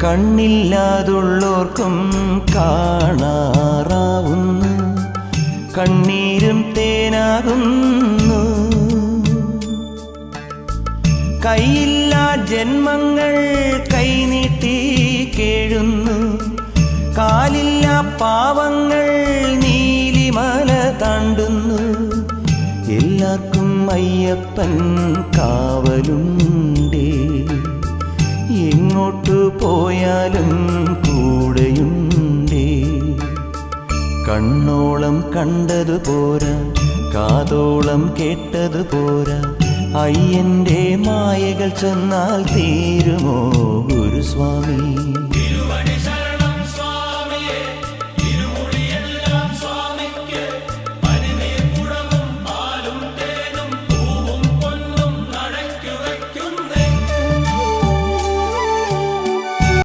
കണ്ണില്ലാതുള്ളോർക്കും കാണാറാവുന്നു, കണ്ണീരും തേനാകുന്നു. കൈയില്ലാ ജന്മങ്ങൾ കൈനീട്ടി കേഴുന്നു, കാലില്ലാ പാവങ്ങൾ നീലിമല താണ്ടുന്നു. എല്ലാവർക്കും അയ്യപ്പൻ കാവലുണ്ടേ, എങ്ങോട്ടു പോയാലും കൂടെയുണ്ടേ. കണ്ണോളം കണ്ടതു പോരാ, കാതോളം കേട്ടതു പോരാ, അയ്യൻ്റെ മായകൾ ചെന്നാൽ തീരുമോ ഗുരുസ്വാമി?